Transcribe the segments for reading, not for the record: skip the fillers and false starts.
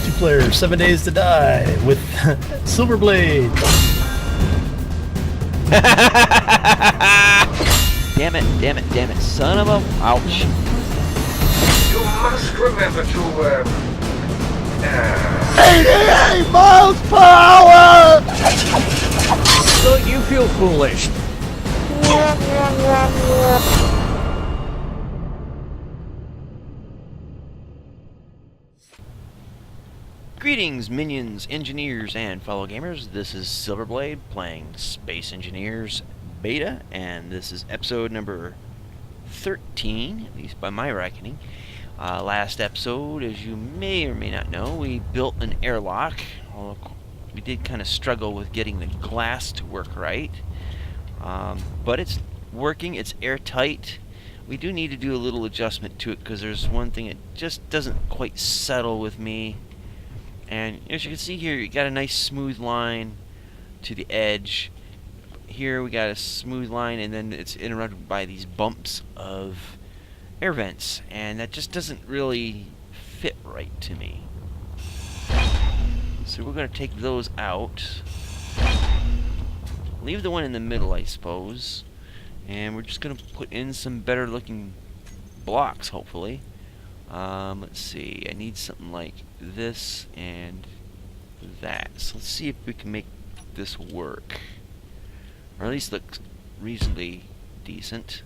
multiplayer 7 Days to Die with Silverblade. Damn it, son of a... Ouch. You must remember to, 88 miles per hour! Don't you feel foolish? Greetings, minions, engineers, and fellow gamers. This is Silverblade playing Space Engineers Beta, and this is episode number 13, at least by my reckoning. Last episode, as you may or may not know, we built an airlock. We did kind of struggle with getting the glass to work right, but it's working. It's airtight. We do need to do a little adjustment to it because there's one thing that just doesn't quite settle with me. And as you can see here, you got a nice smooth line to the edge. Here we got a smooth line, and then it's interrupted by these bumps of air vents, and that just doesn't really fit right to me. So we're going to take those out. Leave the one in the middle, I suppose. And we're just going to put in some better looking blocks, hopefully. Let's see, I need something like this and that. So let's see if we can make this work. Or at least look reasonably decent.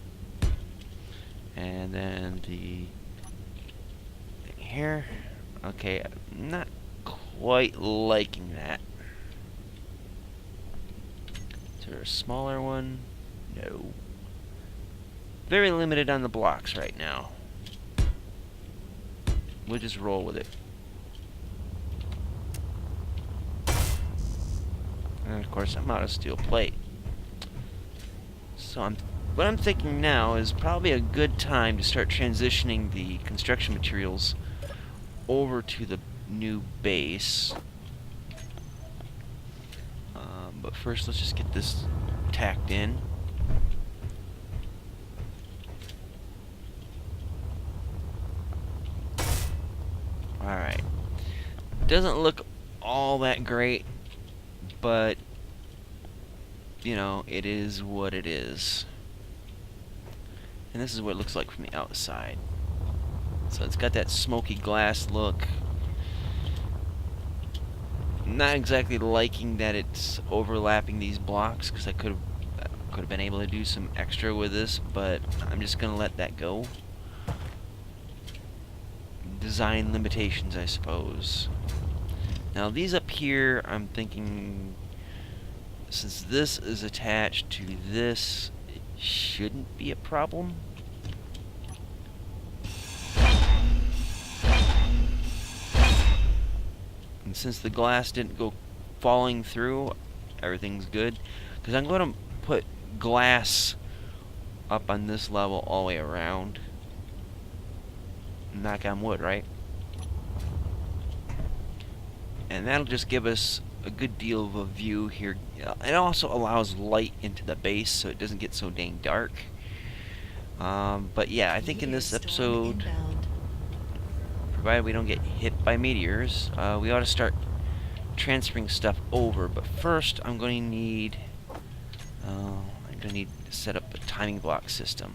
And then the thing here. Okay, I'm not quite liking that. Is there a smaller one? No. Very limited on the blocks right now. We'll just roll with it. And of course, I'm out of steel plate. So what I'm thinking now is probably a good time to start transitioning the construction materials over to the new base. But first, let's just get this tacked in. Alright. Doesn't look all that great, but, you know, it is what it is. And this is what it looks like from the outside. So it's got that smoky glass look. Not exactly liking that it's overlapping these blocks, because I could have been able to do some extra with this, but I'm just going to let that go. Design limitations, I suppose. Now these up here, I'm thinking, since this is attached to this, it shouldn't be a problem. And since the glass didn't go falling through, everything's good. Because I'm going to put glass up on this level all the way around. Knock on wood, right? And that'll just give us a good deal of a view here. It also allows light into the base so it doesn't get so dang dark. But yeah, I think in this episode, provided we don't get hit by meteors, we ought to start transferring stuff over. But first, I'm going to need to set up a timing block system.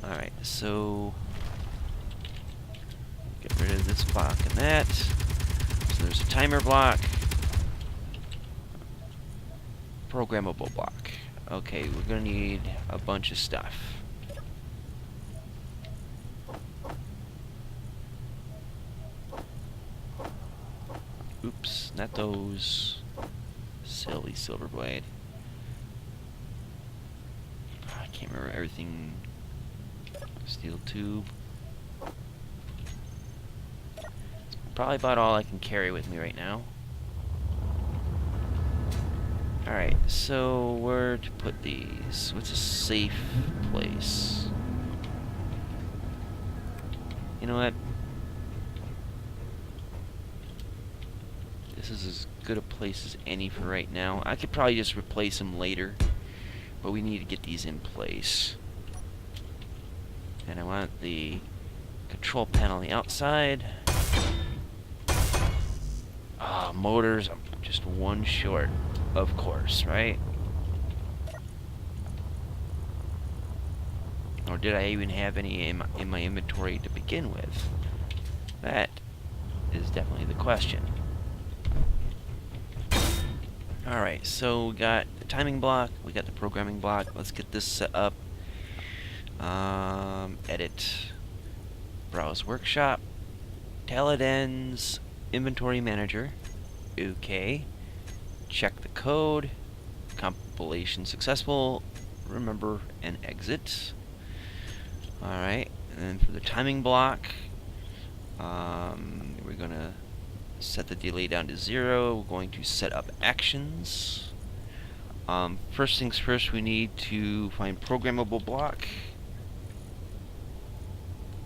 Alright, so get rid of this block and that. So there's a timer block. Programmable block. Okay, we're going to need a bunch of stuff. Oops, not those. Silly Silverblade. I can't remember everything. Steel tube. It's probably about all I can carry with me right now. Alright, so where to put these? What's a safe place? You know what? This is as good a place as any for right now. I could probably just replace them later, but we need to get these in place. And I want the control panel on the outside. Motors, I'm just one short, of course, right? Or did I even have any in my inventory to begin with? That is definitely the question. Alright, so we got the timing block, we got the programming block. Let's get this set up. Edit. Browse workshop. Taladens inventory manager. Okay. Check the code. Compilation successful. Remember and exit. Alright, and then for the timing block, we're going to set the delay down to 0. We're going to set up actions. First things first, we need to find programmable block.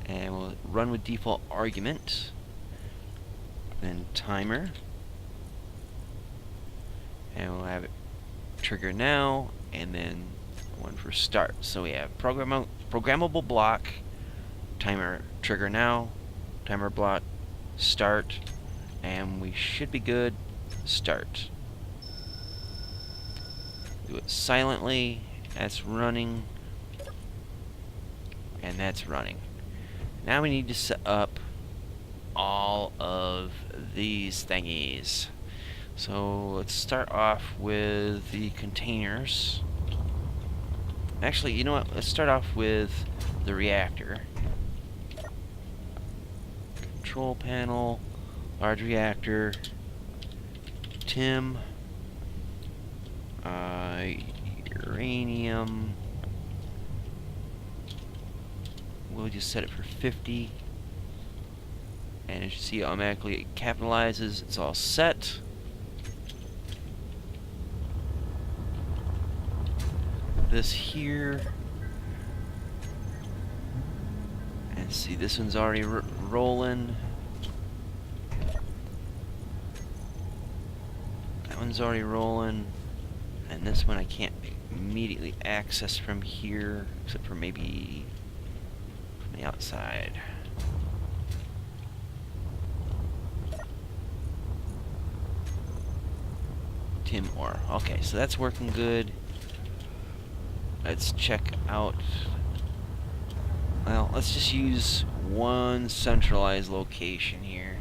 And we'll run with default argument. Then timer. And we'll have it trigger now, and then one for start. So we have programmable block, timer trigger now, timer block, start, and we should be good. Start. Do it silently. That's running, and that's running. Now we need to set up all of these thingies. So let's start off with the containers. Actually, you know what? Let's start off with the reactor. Control panel, large reactor, TIM, uranium. We'll just set it for 50. And as you see, automatically it capitalizes. It's all set. This here, and see, this one's already rolling. That one's already rolling, and this one I can't immediately access from here, except for maybe from the outside. Tim ore. Okay, so that's working good. Let's check out. Well, let's just use one centralized location here.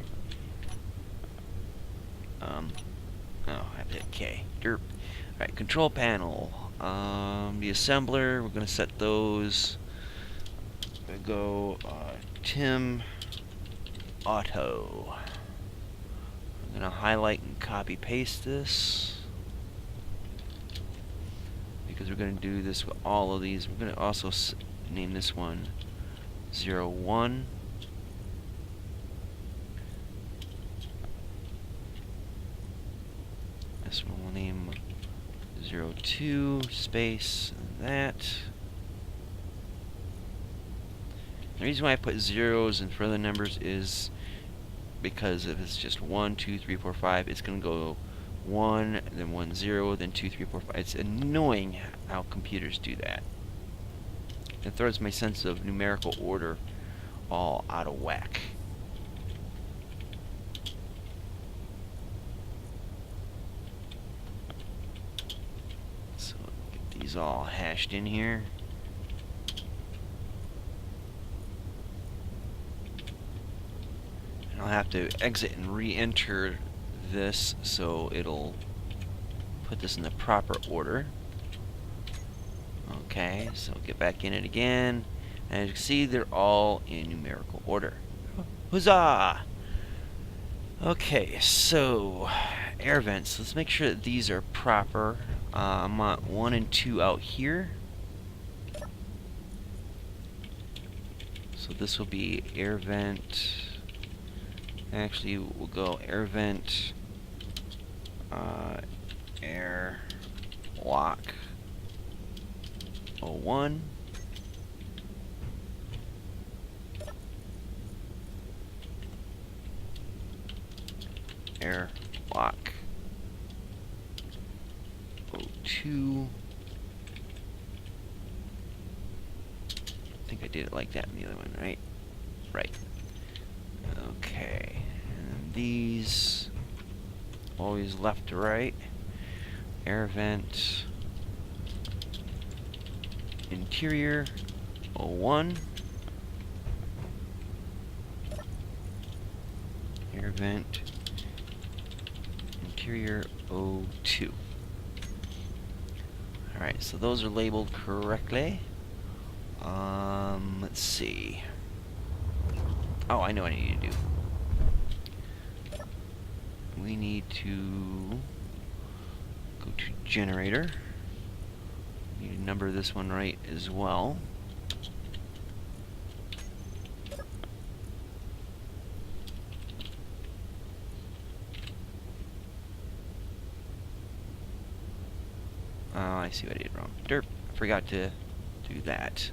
Oh, I have to hit K. Derp. Alright, control panel. The assembler, we're gonna set those. We go Tim Auto. I'm gonna highlight and copy paste this, because we're going to do this with all of these. We're going to also name this one 01. This one we'll name 02 space that. The reason why I put zeros in front of the numbers is because if it's just 1, 2, 3, 4, 5, it's going to go 1, then 1, 0, then 2, 3, 4, 5. It's annoying how computers do that. It throws my sense of numerical order all out of whack. So get these all hashed in here. And I'll have to exit and re-enter this so it'll put this in the proper order. Okay, so get back in it again, and as you can see, they're all in numerical order. Huzzah! Okay, so air vents. Let's make sure that these are proper. I want 1 and 2 out here. So this will be air vent. Actually, we'll go air vent, air lock 01, air lock 02. I think I did it like that in the other one, right? Right. Okay. And these always left to right. Air vent. Interior 01. Air vent. Interior 02. Alright, so those are labeled correctly. Let's see. Oh, I know what I need to do. We need to go to generator. Need to number this one right as well. Oh, I see what I did wrong. Derp, forgot to do that.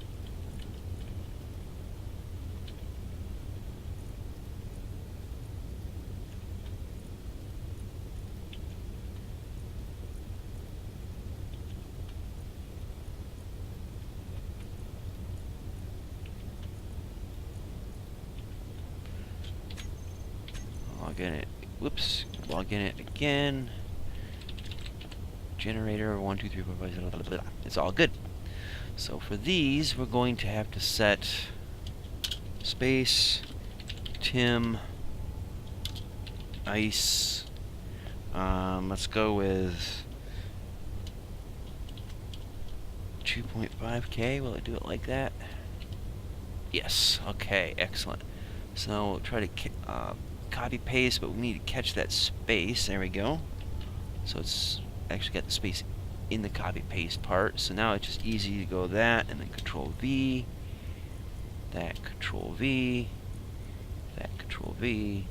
Log in it. Whoops. Log in it again. Generator 1, 2, 3, 4, 5, 6, blah, blah, blah. It's all good. So for these, we're going to have to set space, Tim, ice. Let's go with 2.5K. Will it do it like that? Yes. Okay. Excellent. So we'll try to copy paste, but we need to catch that space. There we go. So it's actually got the space in the copy paste part. So now it's just easy to go that and then Control V, that Control V, that Control V.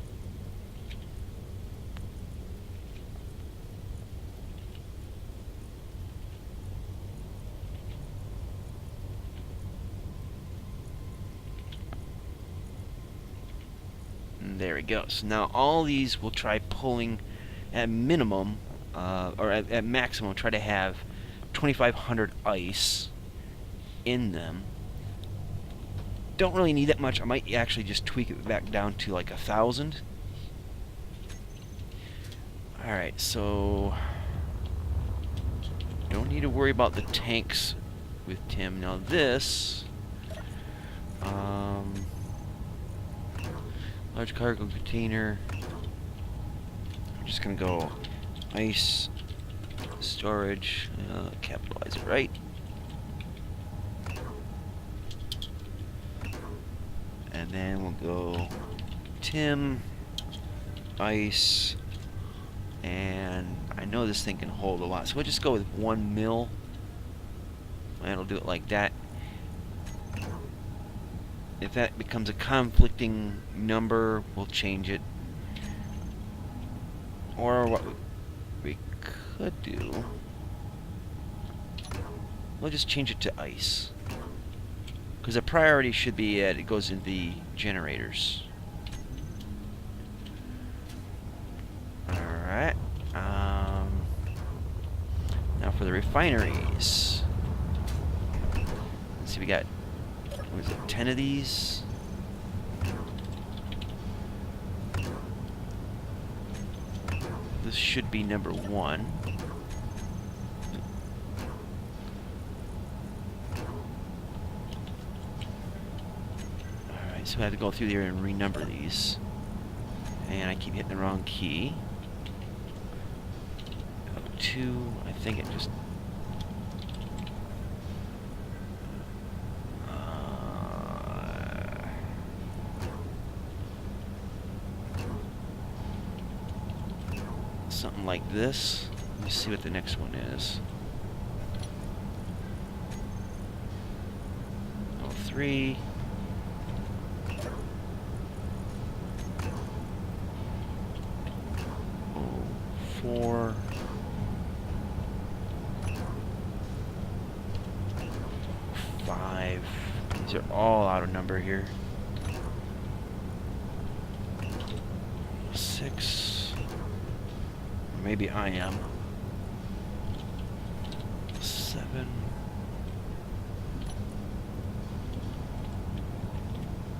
And there we go. So now all these we'll try pulling at minimum, or at maximum, try to have 2,500 ice in them. Don't really need that much. I might actually just tweak it back down to like 1,000. Alright, so don't need to worry about the tanks with Tim. Now this, large cargo container. I'm just gonna go ice storage, capitalize it right. And then we'll go Tim, ice, and I know this thing can hold a lot, so we'll just go with 1 mil, and it'll do it like that. If that becomes a conflicting number, we'll change it. Or what we could do, we'll just change it to ice. Because the priority should be it goes in the generators. Alright. Now for the refineries. Let's see, we got, what is it, 10 of these? This should be number 1. Alright, so I have to go through there and renumber these. And I keep hitting the wrong key. 2, I think it just... something like this. Let me see what the next one is. 03. Oh, 04. 5. These are all out of number here. 6. Maybe I am. 7.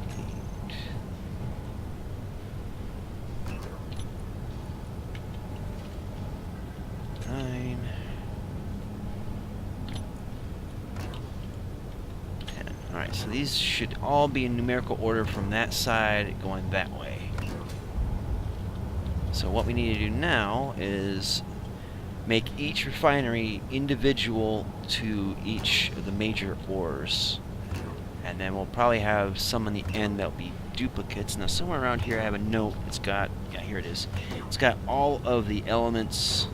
8. Alright, so these should all be in numerical order from that side going that way. So what we need to do now is make each refinery individual to each of the major ores. And then we'll probably have some on the end that'll be duplicates. Now somewhere around here I have a note. It's got, yeah, here it is. It's got all of the elements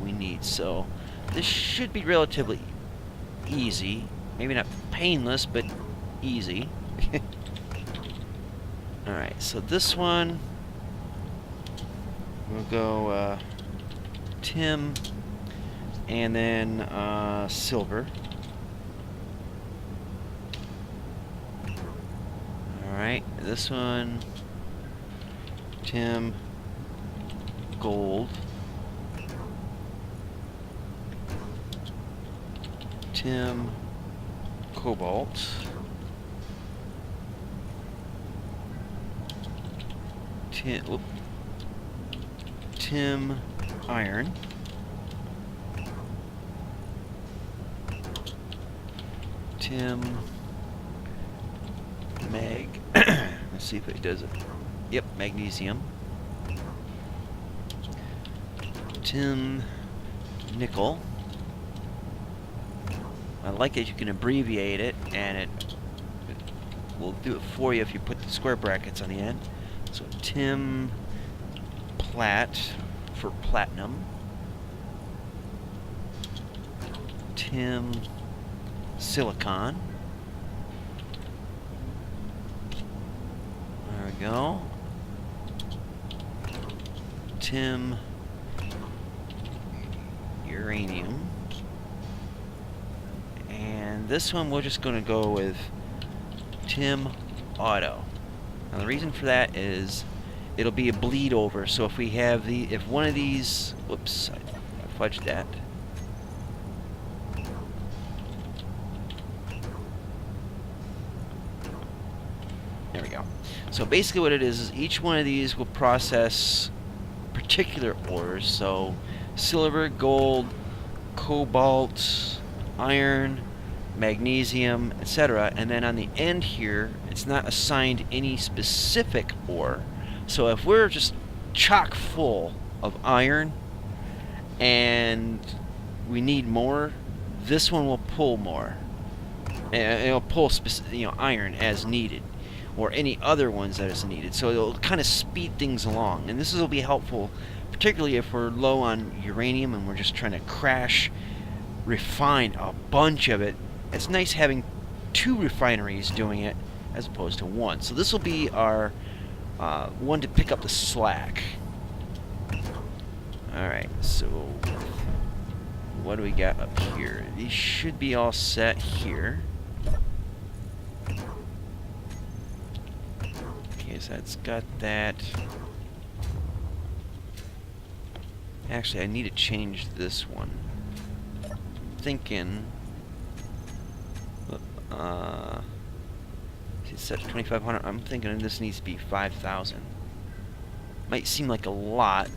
we need. So this should be relatively easy. Maybe not painless, but easy. Alright, so this one, we'll go tin, and then silver. Alright, this one, tin, gold, tin, cobalt, tin, iron, tin, mag. Let's see if it does it. Yep, magnesium, tin, nickel. I like that you can abbreviate it, and it will do it for you if you put the square brackets on the end. So tin, plat for platinum, tin, silicon. There we go. Tin, uranium. And this one we're just going to go with tin auto. Now the reason for that is it'll be a bleed over. So if we have if one of these, whoops, I fudged that. There we go. So basically what it is each one of these will process particular ores. So silver, gold, cobalt, iron, magnesium, etc. And then on the end here, it's not assigned any specific ore. So if we're just chock full of iron and we need more, this one will pull more. And it'll pull iron as needed, or any other ones that is needed. So it'll kind of speed things along. And this will be helpful, particularly if we're low on uranium and we're just trying to refine a bunch of it. It's nice having 2 refineries doing it as opposed to 1. So this will be our one to pick up the slack. Alright, so what do we got up here? These should be all set here. Okay, so that's got that. Actually, I need to change this one. Thinking it's set to 2,500. I'm thinking this needs to be 5,000. Might seem like a lot,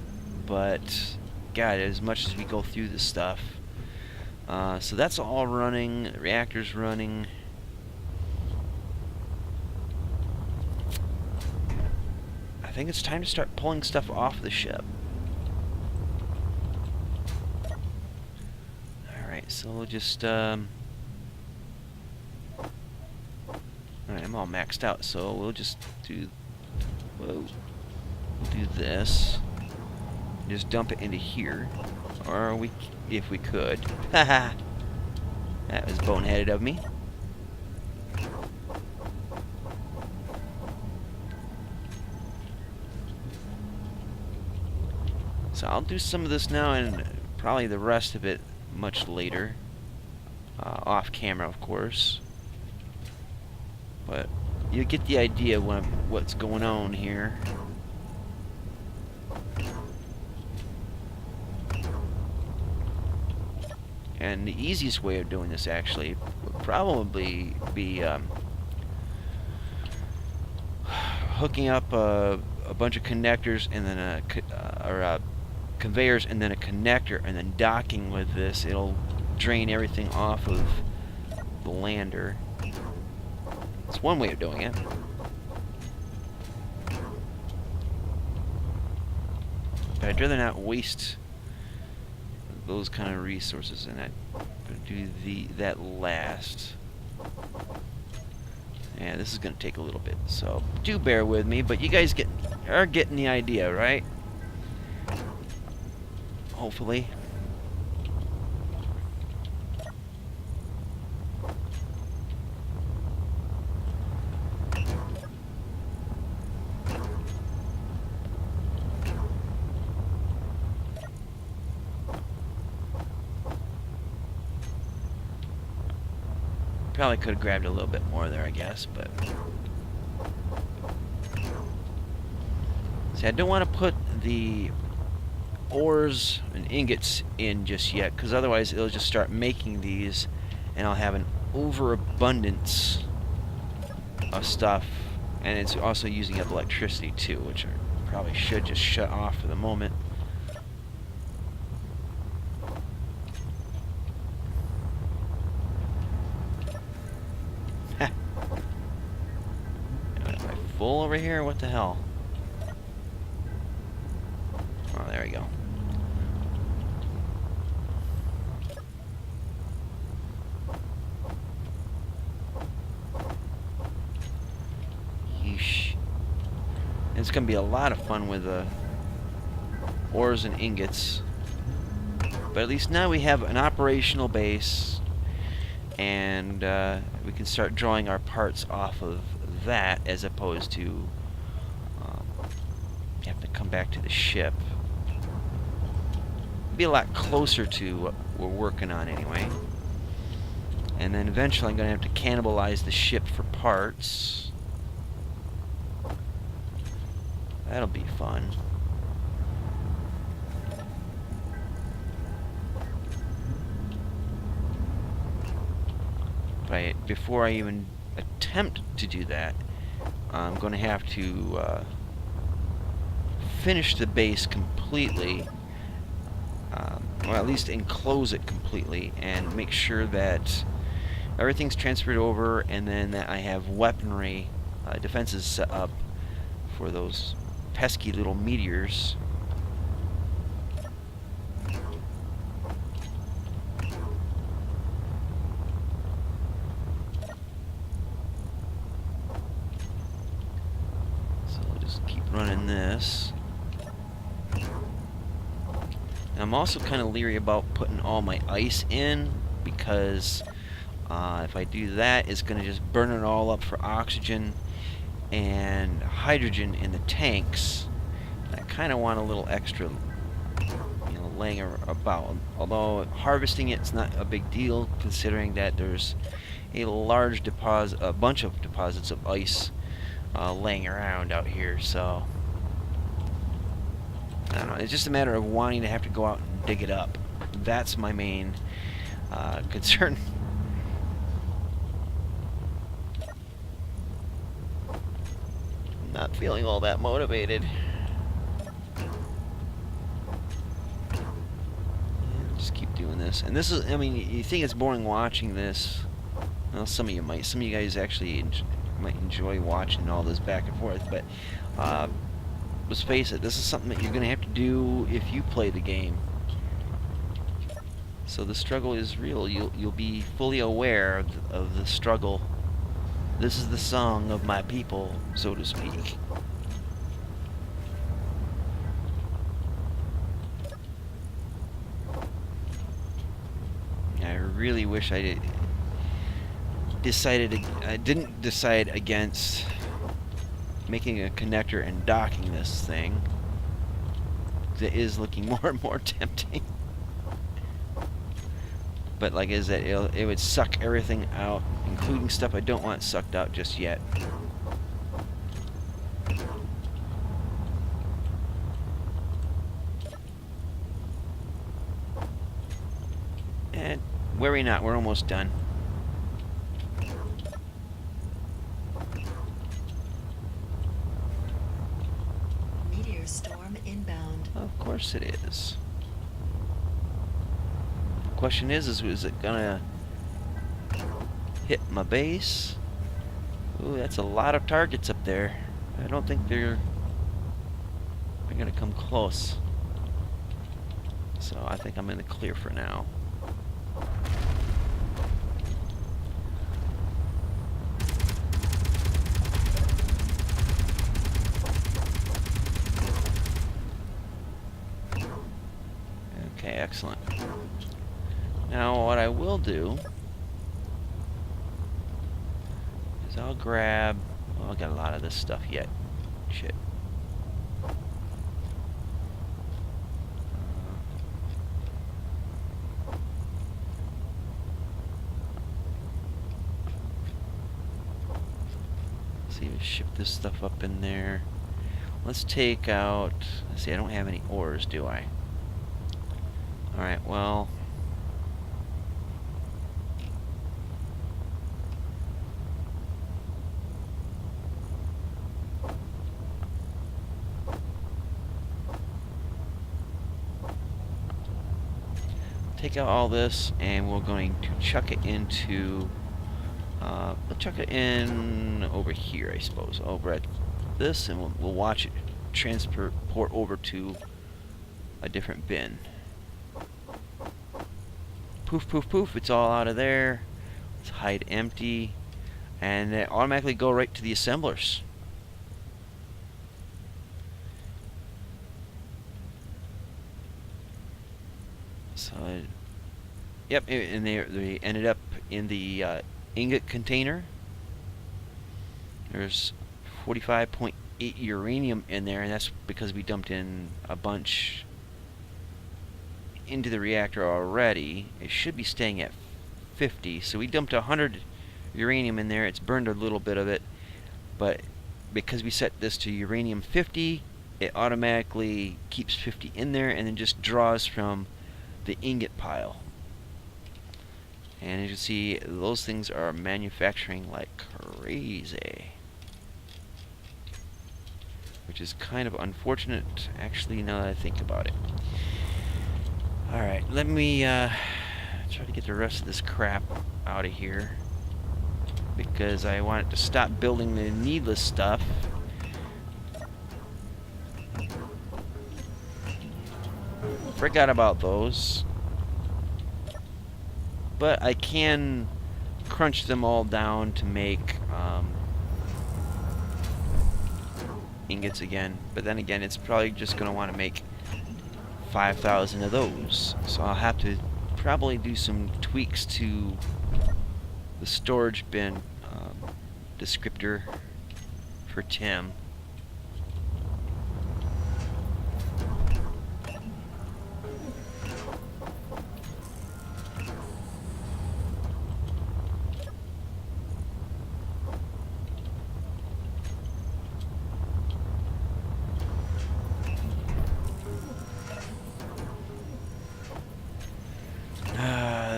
but God, as much as we go through this stuff. So that's all running. The reactor's running. I think it's time to start pulling stuff off the ship. Alright, so we'll just alright, I'm all maxed out, so we'll just do we'll do this. Just dump it into here. Or if we could. Haha. That was boneheaded of me. So I'll do some of this now and probably the rest of it much later. Off camera, of course. But you get the idea of what's going on here. And the easiest way of doing this actually would probably be hooking up a bunch of connectors and then conveyors and then a connector and then docking with this. It'll drain everything off of the lander. It's one way of doing it. But I'd rather not waste those kind of resources, and I'd do that last. Yeah, this is going to take a little bit, so do bear with me, but you guys are getting the idea, right? Hopefully. Probably could have grabbed a little bit more there, I guess, but... See, I don't want to put the ores and ingots in just yet, because otherwise it'll just start making these, and I'll have an overabundance of stuff, and it's also using up electricity too, which I probably should just shut off for the moment. Full over here? What the hell? Oh, there we go. Yeesh. It's gonna be a lot of fun with ores and ingots. But at least now we have an operational base, and we can start drawing our parts off of that, as opposed to you have to come back to the ship. Be a lot closer to what we're working on anyway. And then eventually I'm going to have to cannibalize the ship for parts. That'll be fun. But before I even attempt to do that, I'm going to have to finish the base completely, or at least enclose it completely, and make sure that everything's transferred over, and then that I have weaponry defenses set up for those pesky little meteors. Running this. I'm also kind of leery about putting all my ice in, because if I do that, it's going to just burn it all up for oxygen and hydrogen in the tanks. And I kind of want a little extra, you know, laying about. Although harvesting it's not a big deal, considering that there's a large deposit, a bunch of deposits of ice laying around out here, so I don't know. It's just a matter of wanting to have to go out and dig it up. That's my main concern. I'm not feeling all that motivated. Just keep doing this. And this is, I mean, you think it's boring watching this. Well, some of you might. Some of you guys actually might enjoy watching all this back and forth, but let's face it, this is something that you're going to have to do if you play the game. So the struggle is real. You'll be fully aware of the struggle. This is the song of my people, so to speak. I really wish I didn't decide against making a connector and docking this thing. It is looking more and more tempting. But like I said, it would suck everything out, including stuff I don't want sucked out just yet. And worry not, we're almost done. Meteor storm inbound. Of course it is. The question is it gonna hit my base Ooh, that's a lot of targets up there. I don't think they're gonna come close. So I think I'm in the clear for now. Okay, excellent. Now what I will do is I'll grab... Well, I've got a lot of this stuff yet. Shit. See, we ship this stuff up in there. Let's take out... Let's see, I don't have any ores, do I? Alright, well... Take out all this, and we're going to chuck it into... we'll chuck it in over here, I suppose. Over at this, and we'll watch it transport over to a different bin. Poof, poof, poof, it's all out of there. Let's hide empty. And they automatically go right to the assemblers. So, yep, and they ended up in the ingot container. There's 45.8 uranium in there, and that's because we dumped in a bunch into the reactor already. It should be staying at 50, so we dumped 100 uranium in there. It's burned a little bit of it, but because we set this to uranium 50, it automatically keeps 50 in there and then just draws from the ingot pile. And as you can see, those things are manufacturing like crazy, which is kind of unfortunate, actually, now that I think about it. Alright, let me try to get the rest of this crap out of here, because I want it to stop building the needless stuff. Forgot about those. But I can crunch them all down to make ingots again. But then again, it's probably just going to want to make 5,000 of those. So I'll have to probably do some tweaks to the storage bin descriptor for Tim.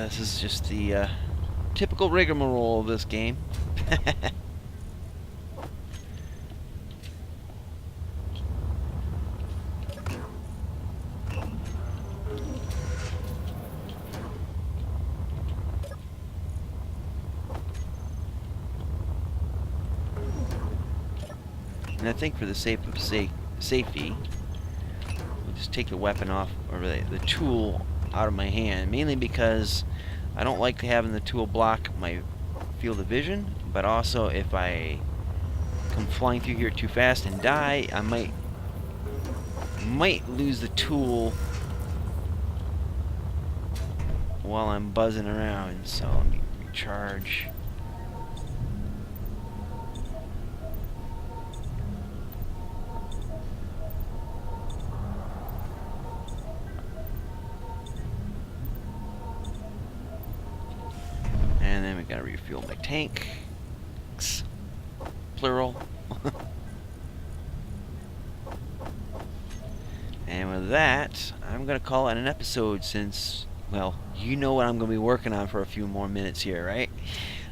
This is just the typical rigmarole of this game. And I think for the sake of safety, we'll just take the weapon off, or the tool out of my hand, mainly because I don't like having the tool block my field of vision, but also if I come flying through here too fast and die, I might lose the tool while I'm buzzing around. So let me recharge. And then we gotta refuel my tank. Plural. And with that, I'm gonna call it an episode, since, well, you know what I'm gonna be working on for a few more minutes here, right?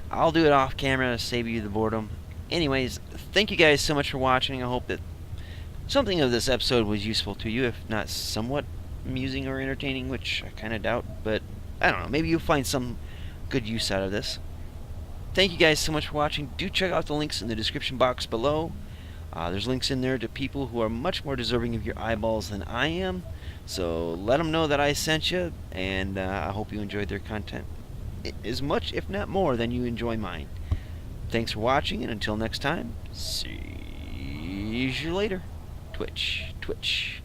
I'll do it off camera to save you the boredom. Anyways, thank you guys so much for watching. I hope that something of this episode was useful to you, if not somewhat amusing or entertaining, which I kind of doubt, but I don't know, maybe you'll find some good use out of this. thank you guys so much for watching. Do check out the links in the description box below. There's links in there to people who are much more deserving of your eyeballs than I am. So let them know that I sent you, and I hope you enjoyed their content as much, if not more, than you enjoy mine. Thanks for watching, and until next time, see you later. Twitch, Twitch.